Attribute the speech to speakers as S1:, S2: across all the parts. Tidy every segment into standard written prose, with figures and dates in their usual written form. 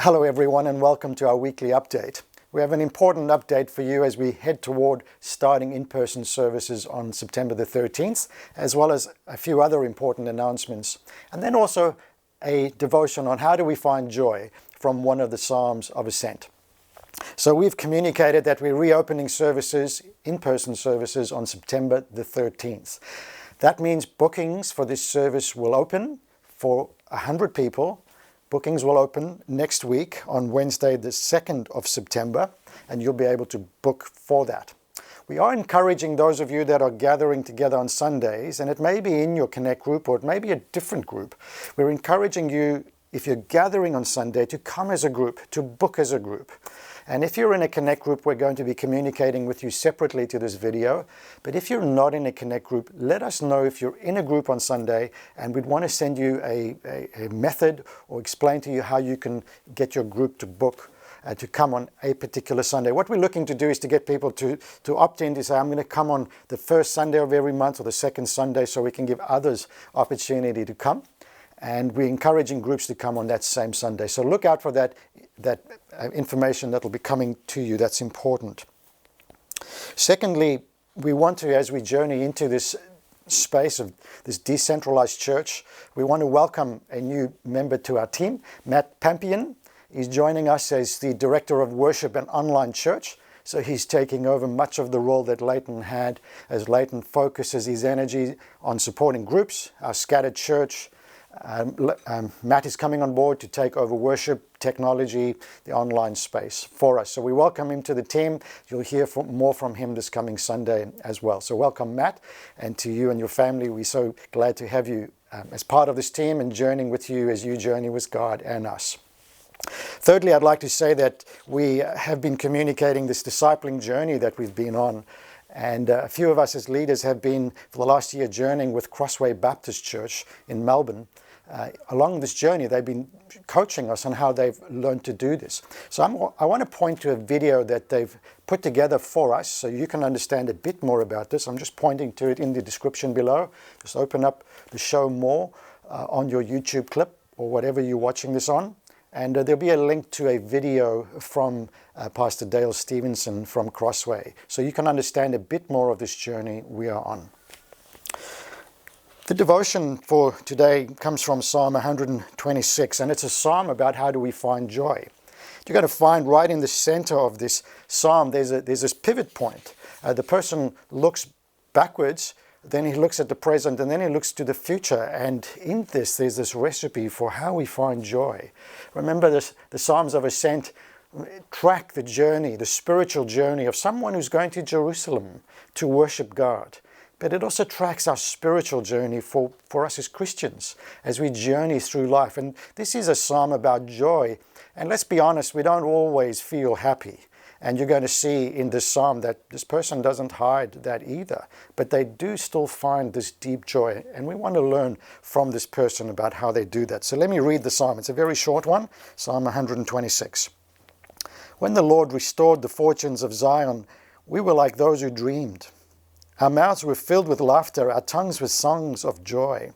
S1: Hello everyone and welcome to our weekly update. We have an important update for you as we head toward starting in-person services on September the 13th, as well as a few other important announcements. And then also a devotion on how do we find joy from one of the Psalms of Ascent. So we've communicated that we're reopening services, in-person services, on September the 13th. That means bookings for this service will open for 100 people. Bookings will open next week on Wednesday the 2nd of September, and you'll be able to book for that. We are encouraging those of you that are gathering together on Sundays, and it may be in your Connect group or it may be a different group. We're encouraging you, if you're gathering on Sunday, to come as a group, to book as a group. And if you're in a Connect group, we're going to be communicating with you separately to this video. But if you're not in a Connect group, let us know if you're in a group on Sunday, and we'd want to send you a method or explain to you how you can get your group to book to come on a particular Sunday. What we're looking to do is to get people to opt in to say, I'm going to come on the first Sunday of every month or the second Sunday, so we can give others opportunity to come. And we're encouraging groups to come on that same Sunday. So look out for that information that will be coming to you. That's important. Secondly, we want to, as we journey into this space of this decentralized church, we want to welcome a new member to our team. Matt Pampian is joining us as the Director of Worship and Online Church. So he's taking over much of the role that Leighton had, as Leighton focuses his energy on supporting groups, our scattered church. Matt is coming on board to take over worship, technology, the online space for us. So we welcome him to the team. You'll hear more from him this coming Sunday as well. So welcome, Matt, and to you and your family. We're so glad to have you as part of this team and journeying with you as you journey with God and us. Thirdly, I'd like to say that we have been communicating this discipling journey that we've been on. And a few of us as leaders have been, for the last year, journeying with Crossway Baptist Church in Melbourne. Along this journey, they've been coaching us on how they've learned to do this. So I want to point to a video that they've put together for us so you can understand a bit more about this. I'm just pointing to it in the description below. Just open up the show more on your YouTube clip or whatever you're watching this on. And there'll be a link to a video from Pastor Dale Stephenson from Crossway, so you can understand a bit more of this journey we are on. The devotion for today comes from Psalm 126, and it's a psalm about how do we find joy. You're going to find right in the center of this psalm, there's this pivot point. The person looks backwards, then he looks at the present, and then he looks to the future. And in this, there's this recipe for how we find joy. Remember, the Psalms of Ascent track the journey, the spiritual journey of someone who's going to Jerusalem to worship God. But it also tracks our spiritual journey for us as Christians as we journey through life. And this is a psalm about joy. And let's be honest, we don't always feel happy. And you're going to see in this psalm that this person doesn't hide that either. But they do still find this deep joy. And we want to learn from this person about how they do that. So let me read the psalm. It's a very short one, Psalm 126. When the Lord restored the fortunes of Zion, we were like those who dreamed. Our mouths were filled with laughter, our tongues with songs of joy.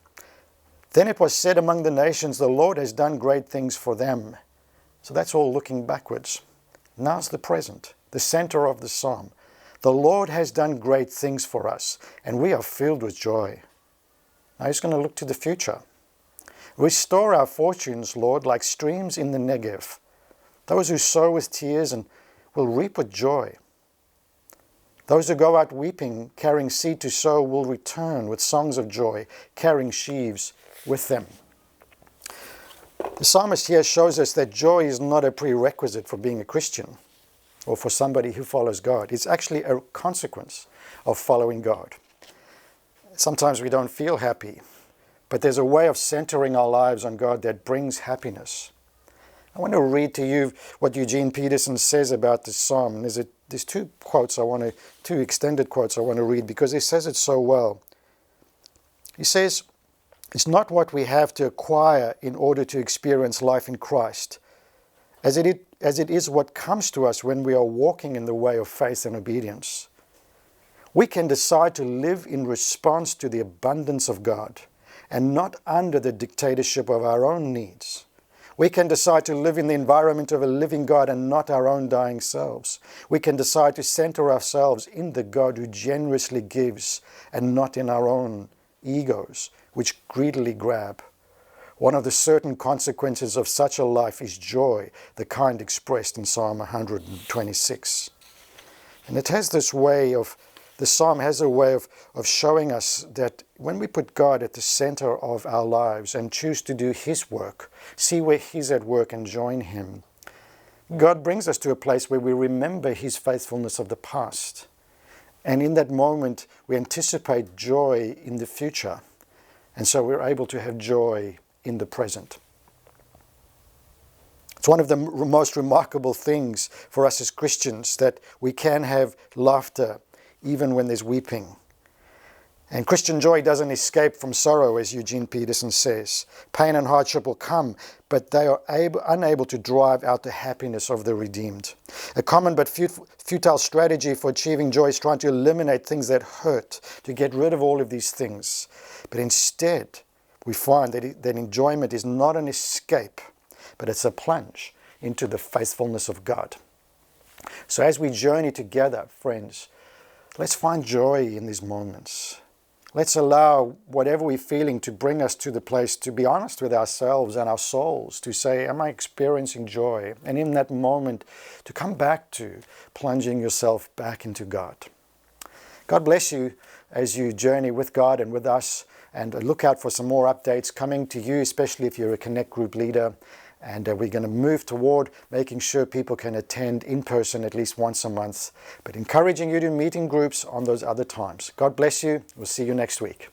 S1: Then it was said among the nations, the Lord has done great things for them. So that's all looking backwards. Now's the present, the center of the psalm. The Lord has done great things for us, and we are filled with joy. Now he's going to look to the future. Restore our fortunes, Lord, like streams in the Negev. Those who sow with tears and will reap with joy. Those who go out weeping, carrying seed to sow, will return with songs of joy, carrying sheaves with them. The psalmist here shows us that joy is not a prerequisite for being a Christian or for somebody who follows God. It's actually a consequence of following God. Sometimes we don't feel happy, but there's a way of centering our lives on God that brings happiness. I want to read to you what Eugene Peterson says about this psalm. There's two extended quotes I want to read because he says it so well. He says, it's not what we have to acquire in order to experience life in Christ, as it is what comes to us when we are walking in the way of faith and obedience. We can decide to live in response to the abundance of God and not under the dictatorship of our own needs. We can decide to live in the environment of a living God and not our own dying selves. We can decide to center ourselves in the God who generously gives and not in our own egos, which greedily grab. One of the certain consequences of such a life is joy, the kind expressed in Psalm 126. And it has this way of, the Psalm has a way of showing us that when we put God at the center of our lives and choose to do His work, see where He's at work and join Him, God brings us to a place where we remember His faithfulness of the past. And in that moment, we anticipate joy in the future. And so we're able to have joy in the present. It's one of the most remarkable things for us as Christians that we can have laughter even when there's weeping. And Christian joy doesn't escape from sorrow, as Eugene Peterson says. Pain and hardship will come, but they are unable to drive out the happiness of the redeemed. A common but futile strategy for achieving joy is trying to eliminate things that hurt, to get rid of all of these things. But instead, we find that enjoyment is not an escape, but it's a plunge into the faithfulness of God. So as we journey together, friends, let's find joy in these moments. Let's allow whatever we're feeling to bring us to the place to be honest with ourselves and our souls, to say, am I experiencing joy? And in that moment, to come back to plunging yourself back into God. God bless you as you journey with God and with us. And look out for some more updates coming to you, especially if you're a Connect Group leader. And we're going to move toward making sure people can attend in person at least once a month, but encouraging you to meet in groups on those other times. God bless you. We'll see you next week.